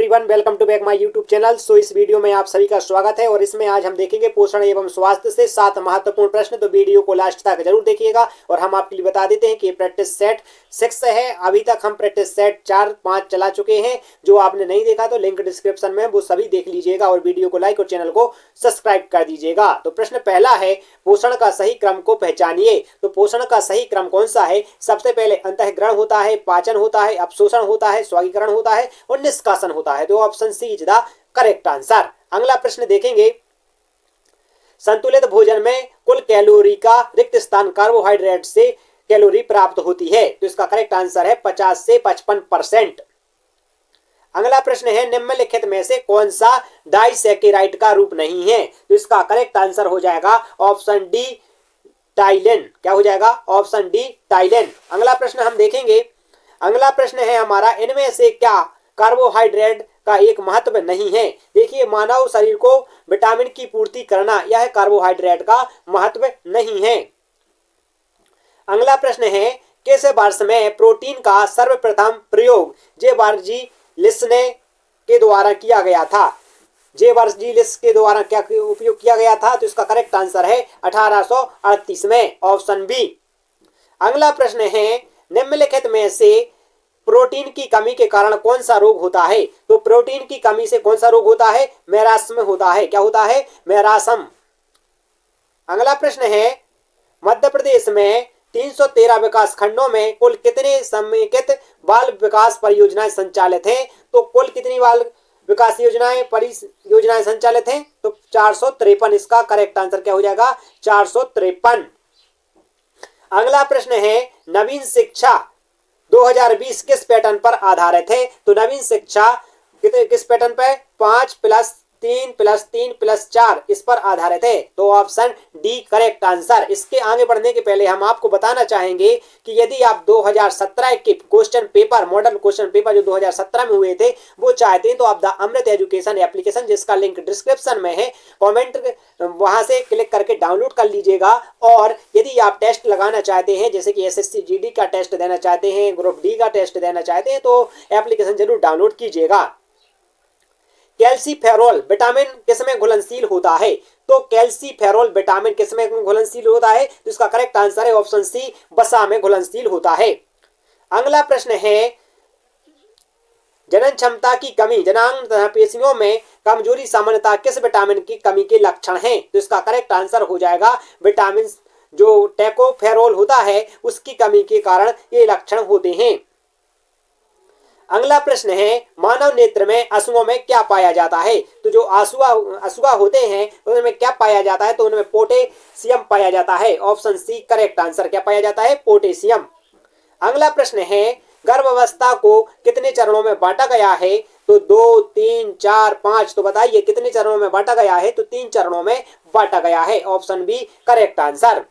Everyone, welcome to back my YouTube channel. So इस video में आप सभी का स्वागत है और इसमें आज हम देखेंगे पोषण एवं स्वास्थ्य से 7 महत्वपूर्ण प्रश्न। तो वीडियो को लास्ट तक जरूर देखिएगा। और हम आपके लिए बता देते हैं कि प्रैक्टिस सेट 6 है। अभी तक हम प्रैक्टिस सेट 4, 5 चला चुके हैं। जो आपने नहीं देखा तो लिंक डिस्क्रिप्शन में वो सभी देख लीजिएगा और वीडियो को लाइक और चैनल को सब्सक्राइब कर दीजिएगा। तो प्रश्न पहला है, पोषण का सही क्रम को पहचानिए। तो पोषण का सही क्रम कौन सा है? सबसे पहले अंतःग्रहण होता है, पाचन होता है, अपशोषण होता है, स्वागीकरण होता है और निष्कासन होता है। तो option C is the correct answer. अगला प्रश्न देखेंगे, संतुलित भोजन में कुल कैलोरी का रिक्त स्थान कार्बोहाइड्रेट से कैलोरी प्राप्त होती है। तो इसका करेक्ट आंसर है 50 से 55%। अगला प्रश्न है, निम्नलिखित में से कौन सा डाइसैकेराइड का रूप नहीं है? तो इसका करेक्ट आंसर हो जाएगा ऑप्शन डी, टाइलिन। क्या हो जाएगा? Option D, ptyalin. अगला प्रश्न हम देखेंगे, अगला प्रश्न है हमारा, इनमें से क्या कार्बोहाइड्रेट का एक महत्व नहीं है? देखिए, मानव शरीर को विटामिन की पूर्ति करना यह कार्बोहाइड्रेट का महत्व नहीं है। अगला प्रश्न है, किस वर्ष में प्रोटीन का सर्वप्रथम प्रयोग जेवर्जिलिस के द्वारा किया गया था? जेवर्जिलिस के द्वारा क्या उपयोग किया गया था? तो इसका करेक्ट आंसर है 1838 में, ऑप्शन बी। अगला प्रश्न है, निम्नलिखित में से प्रोटीन की कमी के कारण कौन सा रोग होता है? तो प्रोटीन की कमी से कौन सा रोग होता है? मैरास्म होता है। क्या होता है? मैरास्म। अगला प्रश्न है, मध्य प्रदेश में 313 विकास खंडों में कुल कितने समेकित बाल विकास परियोजनाएं संचालित हैं? तो कुल कितनी बाल विकास परियोजनाएं संचालित हैं? तो 453। इसका करेक्ट आंसर क्या हो जाएगा? 453। अगला प्रश्न है, नवीन शिक्षा 2020 किस पैटर्न पर आधारित है? तो नवीन शिक्षा किस पैटर्न पर? 5+3+3+4 इस पर आधारित है। तो ऑप्शन डी करेक्ट आंसर। इसके आगे बढ़ने के पहले हम आपको बताना चाहेंगे कि यदि आप 2017 के question paper, model question paper जो 2017 में हुए थे वो चाहते हैं तो आप द अमृत एजुकेशन एप्लीकेशन, जिसका लिंक डिस्क्रिप्शन में है, कमेंट वहां से क्लिक करके डाउनलोड कर लीजिएगा। और यदि आप टेस्ट लगाना चाहते हैं, जैसे कि एसएससी जीडी का टेस्ट देना चाहते हैं, ग्रुप डी का टेस्ट देना चाहते हैं, तो एप्लीकेशन जरूर डाउनलोड कीजिएगा। कैल्सीफेरॉल विटामिन किसमें घुलनशील होता है? तो कैल्सीफेरॉल विटामिन किसमें घुलनशील होता है? तो इसका करेक्ट आंसर है ऑप्शन सी, वसा में घुलनशील होता है। अगला प्रश्न है, जनन क्षमता की कमी, जनांग तथा पेशियों में कमजोरी सामान्यतः किस विटामिन की कमी के लक्षण हैं? तो इसका करेक्ट आंसर हो जाएगा विटामिन जो टोकोफेरॉल होता है उसकी कमी के कारण ये लक्षण होते हैं। अगला प्रश्न है, मानव नेत्र में आंसुओं में क्या पाया जाता है? तो जो आंसुआ होते हैं उनमें क्या पाया जाता है? तो उनमें पोटेशियम पाया जाता है। Option C correct answer. क्या पाया जाता है? पोटेशियम। अगला प्रश्न है, गर्भावस्था को कितने चरणों में बांटा गया है? तो 2, 3, 4, 5। तो बताइए कितने चरणों में बांटा गया है? तो 3 चरणों में बांटा गया है। Option B correct answer.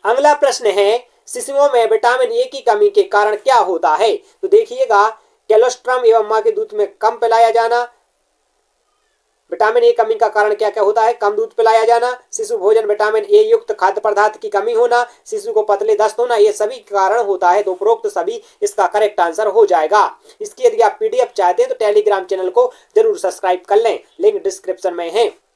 अगला प्रश्न है, शिशुओं में विटामिन ए की कमी के कारण क्या होता है? तो देखिएगा, कोलेस्ट्रॉल एवं मां के दूध में कम पिलाया जाना। विटामिन ए कमी का कारण क्या क्या होता है? कम दूध पिलाया जाना, शिशु भोजन विटामिन ए युक्त खाद्य पदार्थ की कमी होना, शिशु को पतले दस्त होना, ये सभी कारण होता है। तो उपरोक्त सभी इसका करेक्ट आंसर हो जाएगा। इसकी यदि आप पीडीएफ चाहते हैं तो टेलीग्राम चैनल को जरूर सब्सक्राइब कर लें, लिंक डिस्क्रिप्शन में है।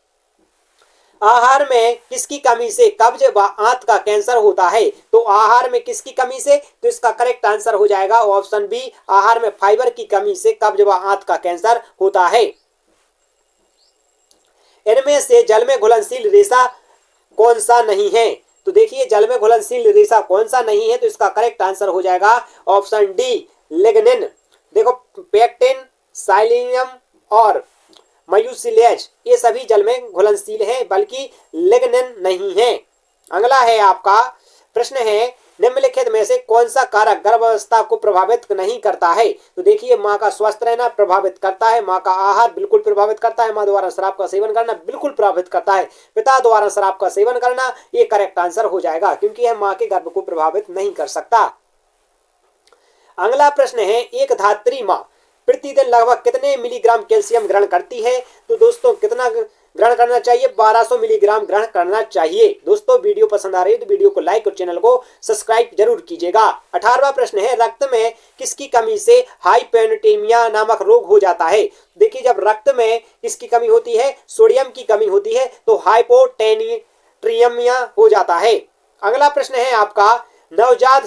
आहार में किसकी कमी से कब्ज व आंत का कैंसर होता है? तो आहार में किसकी कमी से? तो इसका करेक्ट आंसर हो जाएगा ऑप्शन बी, आहार में फाइबर की कमी से कब्ज व आंत का कैंसर होता है। इनमें से जल में घुलनशील रेशा कौन सा नहीं है? तो देखिए, जल में घुलनशील रेशा कौन सा नहीं है? तो इसका करेक्ट आंसर हो जाएगा ऑप्शन डी, लिग्निन। देखो, पेक्टिन, साइलिनियम और म्यूसिलेज ये सभी जल में घुलनशील हैं, बल्कि लिग्निन नहीं है। अगला है आपका प्रश्न है, निम्नलिखित में से कौन सा कारक गर्भावस्था को प्रभावित नहीं करता है? तो देखिए, माँ का स्वस्थ रहना प्रभावित करता है, माँ का आहार बिल्कुल प्रभावित करता है, माँ द्वारा शराब का सेवन करना बिल्कुल प्रभावित करता है, पिता द्वारा शराब का सेवन करना ये करेक्ट आंसर हो जाएगा, क्योंकि यह माँ के गर्भ को प्रभावित नहीं कर सकता। अगला प्रश्न है, एक धात्री माँ प्रतिदिन लगभग कितने मिलीग्राम कैल्शियम ग्रहण करती है? तो दोस्तों, कितना ग्रहण करना चाहिए? 1200 मिलीग्राम ग्रहण करना चाहिए। दोस्तों वीडियो पसंद आ रही है तो वीडियो को लाइक और चैनल को सब्सक्राइब जरूर कीजिएगा। 18वां प्रश्न है, रक्त में किसकी कमी से हाइपोनेट्रेमिया नामक रोग हो जाता है? देखिए, जब रक्त में किसकी कमी होती है? सोडियम की कमी होती है तो हाइपोनेट्रेमिया हो जाता है। अगला प्रश्न है आपका, नवजात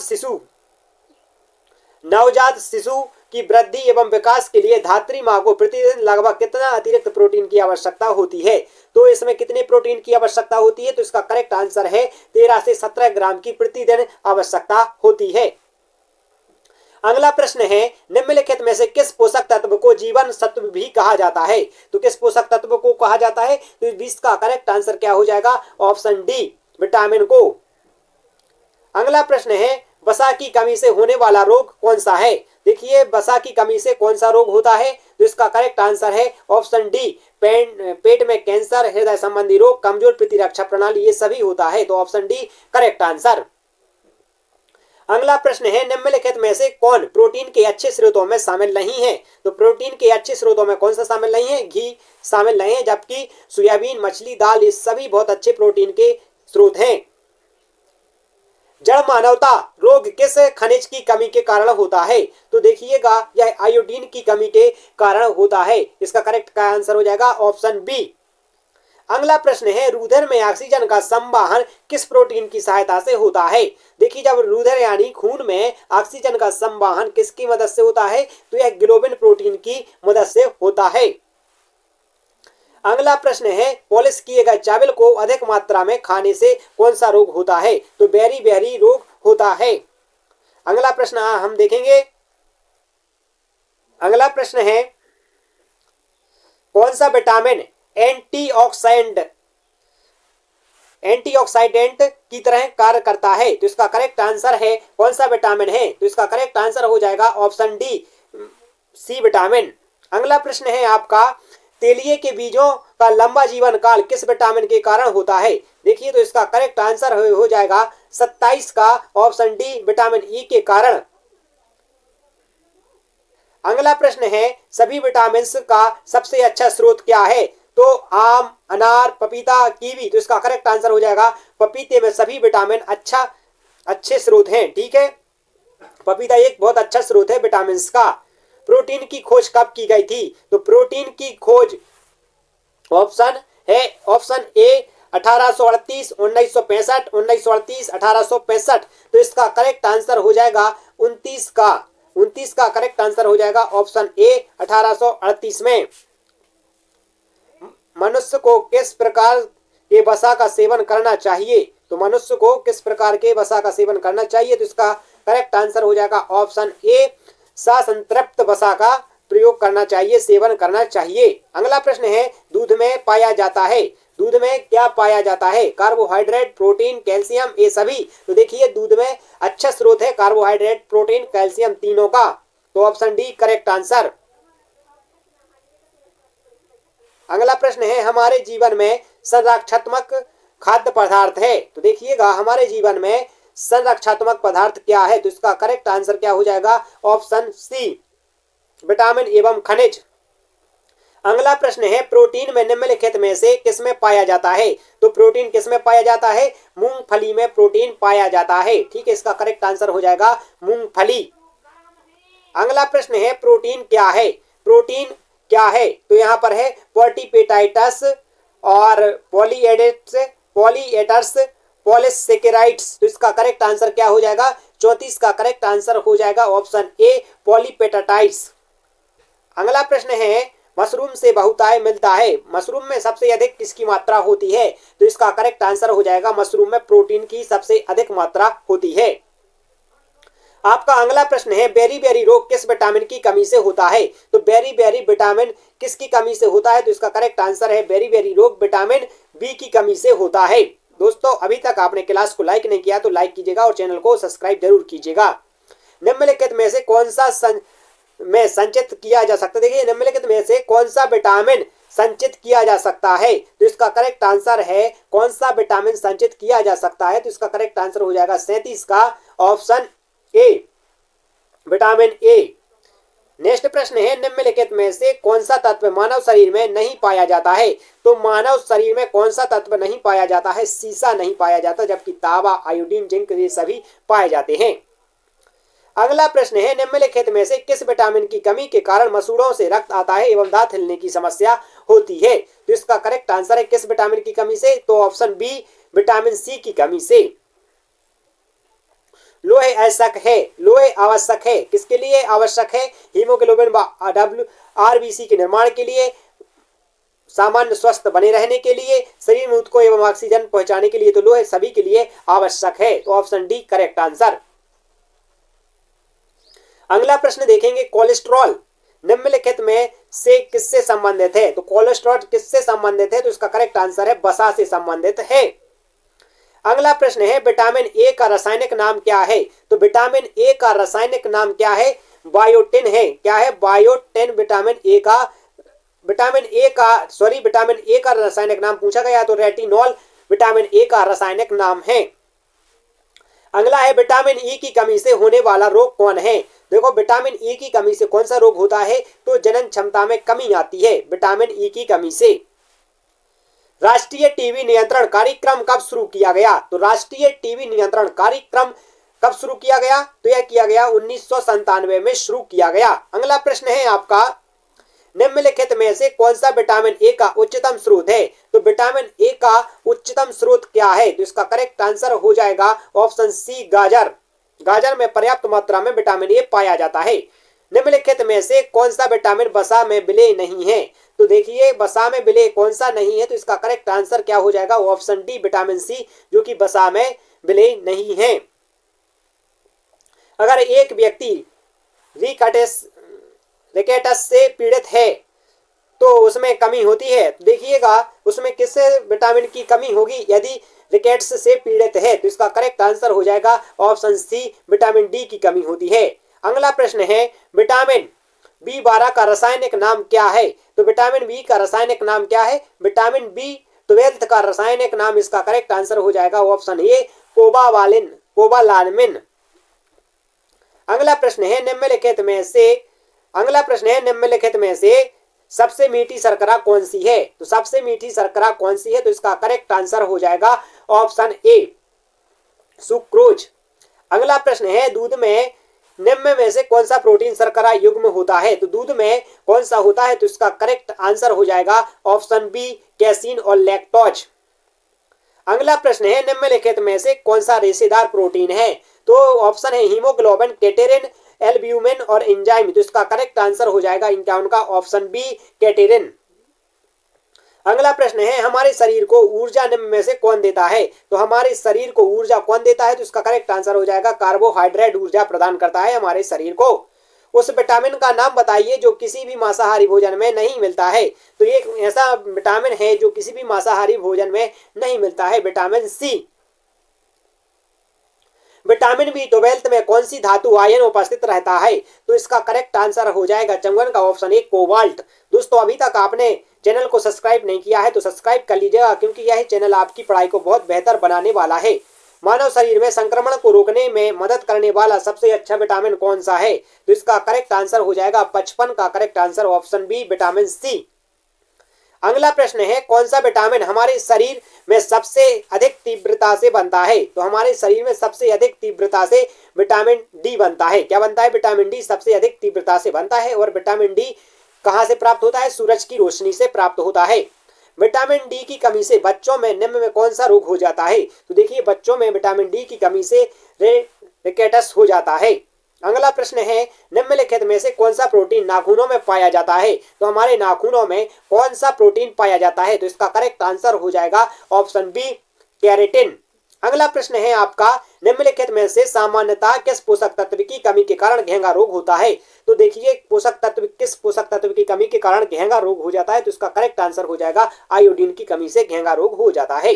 शिशु की वृद्धि एवं विकास के लिए धात्री माँ को प्रतिदिन लगभग कितना अतिरिक्त प्रोटीन की आवश्यकता होती है? तो इसमें कितने प्रोटीन की आवश्यकता होती है? तो इसका करेक्ट आंसर है 13 से 17 ग्राम की प्रतिदिन आवश्यकता होती है। अगला प्रश्न है, निम्नलिखित में से किस पोषक तत्व को जीवन सत्व भी कहा जाता है? तो किस पोषक तत्व को कहा जाता है? तो 20 का करेक्ट आंसर क्या हो जाएगा? ऑप्शन डी, विटामिन को। अगला प्रश्न है, वसा की कमी से होने वाला रोग कौन सा है? देखिए, वसा की कमी से कौन सा रोग होता है? तो इसका करेक्ट आंसर है ऑप्शन डी, पेट में कैंसर, हृदय संबंधी रोग, कमजोर प्रतिरक्षा प्रणाली, ये सभी होता है। तो ऑप्शन डी करेक्ट आंसर। अगला प्रश्न है, निम्नलिखित में से कौन प्रोटीन के अच्छे स्रोतों में शामिल नहीं है? तो प्रोटीन के अच्छे स्रोतों में कौन सा शामिल नहीं है? घी शामिल नहीं है, जबकि सोयाबीन, मछली, दाल, ये सभी बहुत अच्छे प्रोटीन के स्रोत हैं। जड़ मानवता रोग किस खनिज की कमी के कारण होता है? तो देखिएगा, यह आयोडीन की कमी के कारण होता है। इसका करेक्ट आंसर हो जाएगा ऑप्शन बी। अगला प्रश्न है, रुधिर में ऑक्सीजन का संवाहन किस प्रोटीन की सहायता से होता है? देखिए, जब रुधिर यानी खून में ऑक्सीजन का संवाहन किसकी मदद से होता है? तो यह ग्लोबिन प्रोटीन की मदद से होता है। अगला प्रश्न है, पॉलिश किए गए चावल को अधिक मात्रा में खाने से कौन सा रोग होता है? तो बेरी रोग होता है। अगला प्रश्न हम देखेंगे। अगला प्रश्न है, कौन सा विटामिन एंटीऑक्सीडेंट की तरह कार्य करता है? तो इसका करेक्ट आंसर है, कौन सा विटामिन है? तो इसका करेक्ट आंसर हो जाएगा ऑप्शन डी, सी विटामिन। अगला प्रश्न है आपका, तेलिए के बीजों का लंबा जीवन काल किस विटामिन के कारण होता है? देखिए, तो इसका करेक्ट आंसर हो जाएगा 27 का ऑप्शन डी, विटामिन ई के कारण। अगला प्रश्न है, सभी विटामिन का सबसे अच्छा स्रोत क्या है? तो आम, अनार, पपीता, कीवी। तो इसका करेक्ट आंसर हो जाएगा पपीते में सभी विटामिन अच्छे स्रोत हैं। ठीक है, पपीता एक बहुत अच्छा स्रोत है विटामिन का। प्रोटीन की खोज कब की गई थी? तो प्रोटीन की खोज ऑप्शन ए 1838, 1965, 1938, 1865। तो इसका करेक्ट आंसर हो जाएगा 29 का करेक्ट आंसर हो जाएगा ऑप्शन ए 1838 में। मनुष्य को किस प्रकार के वसा का सेवन करना चाहिए? तो मनुष्य को किस प्रकार के वसा का सेवन करना चाहिए? तो इसका करेक्ट आंसर हो जाएगा ऑप्शन ए, संतृप्त वसा का प्रयोग करना चाहिए, सेवन करना चाहिए। अगला प्रश्न है, दूध में पाया जाता है। दूध में क्या पाया जाता है? कार्बोहाइड्रेट, प्रोटीन, कैल्शियम, ये सभी। तो देखिए, दूध में अच्छा स्रोत है कार्बोहाइड्रेट, प्रोटीन, कैल्शियम, तीनों का। तो ऑप्शन डी करेक्ट आंसर। अगला प्रश्न है, हमारे जीवन में संरक्षात्मक खाद्य पदार्थ है। तो देखिएगा, हमारे जीवन में संरक्षात्मक पदार्थ क्या है? तो इसका करेक्ट आंसर क्या हो जाएगा? ऑप्शन सी, विटामिन एवं खनिज। अगला प्रश्न है, प्रोटीन में निम्नलिखित में से किसमें पाया जाता है? तो प्रोटीन किसमें पाया जाता है? मूंगफली में प्रोटीन पाया जाता है। ठीक है, इसका करेक्ट आंसर हो जाएगा मूंगफली। अगला प्रश्न है, प्रोटीन क्या है? प्रोटीन क्या है? तो यहाँ पर है पॉलीपेटाइटस और पॉलीएटर्स, पॉलीसेकेराइड्स। तो इसका करेक्ट आंसर क्या हो जाएगा? 34 का करेक्ट आंसर हो जाएगा ऑप्शन ए, पॉलीपेटाइट्स। अगला प्रश्न है, मशरूम से बहुतायत मिलता है। मशरूम में सबसे अधिक किसकी मात्रा होती है? तो इसका करेक्ट आंसर हो जाएगा, मशरूम में प्रोटीन की सबसे अधिक मात्रा होती है। आपका अगला प्रश्न है, बेरी रोग किस विटामिन की कमी से होता है? तो बेरी विटामिन किसकी कमी से होता है? तो इसका करेक्ट आंसर है, बेरी रोग विटामिन बी की कमी से होता है। दोस्तों, अभी तक आपने क्लास को लाइक नहीं किया तो लाइक कीजिएगा और चैनल को सब्सक्राइब जरूर कीजिएगा। निम्नलिखित में से कौन सा में संचित किया जा सकता है? देखिए, निम्नलिखित में से कौन सा विटामिन संचित किया जा सकता है? तो इसका करेक्ट आंसर है, कौन सा विटामिन संचित किया जा सकता है? तो इसका करेक्ट आंसर हो जाएगा 37 का option A, vitamin A. Next प्रश्न है निम्नलिखित में से कौन सा तत्व मानव शरीर में नहीं पाया जाता है। तो मानव शरीर में कौन सा तत्व नहीं पाया जाता है, सीसा नहीं पाया जाता, जबकि तांबा, आयोडीन, जिंक ये सभी पाए जाते हैं। अगला प्रश्न है निम्नलिखित में से किस विटामिन की कमी के कारण मसूड़ों से रक्त आता है एवं दांत हिलने की समस्या होती है। तो इसका करेक्ट आंसर है किस विटामिन की कमी से, तो ऑप्शन बी विटामिन सी की कमी से। लोहे आवश्यक है, लोहे आवश्यक है किसके लिए आवश्यक है, हीमोग्लोबिन आरबीसी के निर्माण के लिए, सामान्य स्वस्थ बने रहने के लिए, शरीर में ऊतकों एवं ऑक्सीजन पहुंचाने के लिए। तो लोहे सभी के लिए आवश्यक है, तो ऑप्शन डी करेक्ट आंसर। अगला प्रश्न देखेंगे कोलेस्ट्रॉल निम्नलिखित में से किससे संबंधित है। तो कोलेस्ट्रॉल किससे संबंधित है, तो इसका करेक्ट आंसर है वसा से संबंधित है। अगला प्रश्न है विटामिन ए का रासायनिक नाम क्या है। तो विटामिन ए का रासायनिक नाम क्या है, बायोटिन है। क्या है, बायोटिन विटामिन ए का रासायनिक नाम पूछा गया तो रेटिनॉल विटामिन ए का रासायनिक नाम है। अगला है विटामिन ई की कमी से होने वाला रोग कौन है। देखो विटामिन ई की कमी से कौन सा रोग होता है, तो जनन क्षमता में कमी आती है विटामिन ई की कमी से। राष्ट्रीय टीबी नियंत्रण कार्यक्रम कब शुरू किया गया। तो राष्ट्रीय टीबी नियंत्रण कार्यक्रम कब शुरू किया गया, तो यह किया गया 1997 में शुरू किया गया। अगला प्रश्न है आपका निम्नलिखित में से कौन सा विटामिन ए का उच्चतम स्रोत है। तो विटामिन ए का उच्चतम स्रोत क्या है, तो इसका करेक्ट आंसर हो जाएगा ऑप्शन सी गाजर। गाजर में पर्याप्त मात्रा में विटामिन ए पाया जाता है। निम्नलिखित में से कौन सा विटामिन वसा में विलेय नहीं है। तो देखिए वसा में विलेय कौन सा नहीं है, तो इसका करेक्ट आंसर क्या हो जाएगा, ऑप्शन डी विटामिन सी, जो कि वसा में विलेय नहीं है। अगर एक व्यक्ति रिकेटस से पीड़ित है तो उसमें कमी होती है। देखिएगा उसमें किससे विटामिन की कमी होगी, यदि रिकेट्स से पीड़ित है तो इसका करेक्ट आंसर हो जाएगा ऑप्शन सी विटामिन डी की कमी होती है। अगला प्रश्न है विटामिन B12 का रासायनिक नाम क्या है। तो विटामिन बी का रासायनिक नाम क्या है, विटामिन B12 का रासायनिक नाम, इसका करेक्ट आंसर हो जाएगा ऑप्शन ए कोबालामिन। अगला प्रश्न है निम्नलिखित में से सबसे मीठी शर्करा कौन सी है। तो सबसे मीठी शर्करा कौन सी है, तो इसका करेक्ट आंसर हो जाएगा ऑप्शन ए सुक्रोज। अगला प्रश्न है दूध में निम्न में से कौन सा प्रोटीन शर्करा युग्म होता है। तो दूध में कौन सा होता है, तो इसका करेक्ट आंसर हो जाएगा ऑप्शन बी कैसीन और लैक्टोज। अगला प्रश्न है निम्नलिखित में से कौन सा रेशेदार प्रोटीन है। तो ऑप्शन है हीमोग्लोबिन, कैटेरिन, एल्ब्यूमिन और एंजाइम। तो इसका करेक्ट आंसर हो जाएगा इनका ऑप्शन बी कैटेरिन। अगला प्रश्न है हमारे शरीर को ऊर्जा निम्न में से कौन देता है। तो हमारे शरीर को ऊर्जा कौन देता है, तो इसका करेक्ट आंसर हो जाएगा कार्बोहाइड्रेट ऊर्जा प्रदान करता है हमारे शरीर को। उस विटामिन का नाम बताइए जो किसी भी मांसाहारी भोजन में नहीं मिलता है। तो ये ऐसा विटामिन है जो किसी भी मांसाहारी भोजन में नहीं मिलता है, विटामिन सी। विटामिन B12 में कौन सी धातु आयन उपस्थित रहता है। तो इसका करेक्ट आंसर हो जाएगा चंदन का ऑप्शन ए कोबाल्ट। दोस्तों अभी तक आपने चैनल को सब्सक्राइब नहीं किया है तो सब्सक्राइब कर लीजिएगा, क्योंकि यह चैनल आपकी पढ़ाई को बहुत बेहतर बनाने वाला है। मानव शरीर में संक्रमण को रोकने में मदद करने वाला सबसे अच्छा विटामिन कौन सा है। तो इसका करेक्ट आंसर हो जाएगा 55 का correct answer option B vitamin C. अगला प्रश्न है कौन सा विटामिन हमारे शरीर में सबसे अधिक तीव्रता से बनता है। तो हमारे शरीर में सबसे अधिक तीव्रता से विटामिन डी बनता है। क्या बनता है, विटामिन डी सबसे अधिक तीव्रता से बनता है। और विटामिन डी कहाँ से प्राप्त होता है, सूरज की रोशनी से प्राप्त होता है। विटामिन डी की कमी से बच्चों में निम्न में कौन सा रोग हो जाता है। तो देखिए बच्चों में विटामिन डी की कमी से रिकेटस हो जाता है। अगला प्रश्न है निम्नलिखित में से कौन सा प्रोटीन नाखूनों में पाया जाता है। तो हमारे नाखूनों में कौन सा प्रोटीन पाया जाता है। तो इसका करेक्ट आंसर हो जाएगा ऑप्शन बी कैरेटिन। अगला प्रश्न है आपका निम्नलिखित में से सामान्यतः किस पोषक तत्व की कमी के कारण घेंगा रोग होता है। तो देखिए किस पोषक तत्व की कमी के कारण घेंगा रोग हो जाता है। तो इसका करेक्ट आंसर हो जाएगा आयोडीन की कमी से घेंगा रोग हो जाता है।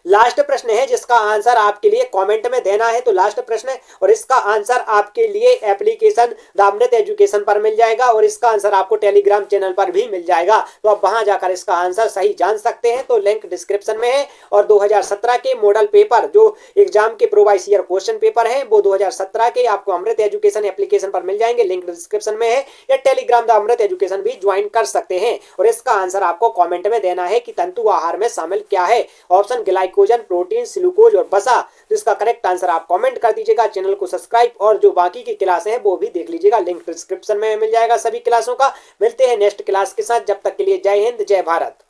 लास्ट प्रश्न है जिसका आंसर आपके लिए कमेंट में देना है। तो लास्ट प्रश्न है और इसका आंसर आपके लिए एप्लीकेशन द अमृत एजुकेशन पर मिल जाएगा और इसका आंसर आपको टेलीग्राम चैनल पर भी मिल जाएगा। तो आप वहां जाकर इसका आंसर सही जान सकते हैं। तो लिंक डिस्क्रिप्शन में है। और 2017 के मॉडल पेपर जो एग्जाम के प्रीवियस ईयर क्वेश्चन पेपर है वो 2017 के आपको अमृत एजुकेशन एप्लीकेशन पर मिल जाएंगे। लिंक डिस्क्रिप्शन में है। या टेलीग्राम द अमृत एजुकेशन भी ज्वाइन कर सकते हैं। और इसका आंसर आपको कमेंट में देना है कि तंतु आहार में शामिल क्या है। ऑप्शन ग्लाइकोजन, प्रोटीन, सिलुकोज और वसा। तो इसका करेक्ट आंसर आप कमेंट कर दीजिएगा। चैनल को सब्सक्राइब और जो बाकी की क्लासें हैं वो भी देख लीजिएगा। लिंक डिस्क्रिप्शन में मिल जाएगा सभी क्लासों का। मिलते हैं नेक्स्ट क्लास के साथ। जब तक के लिए जय हिंद, जय भारत।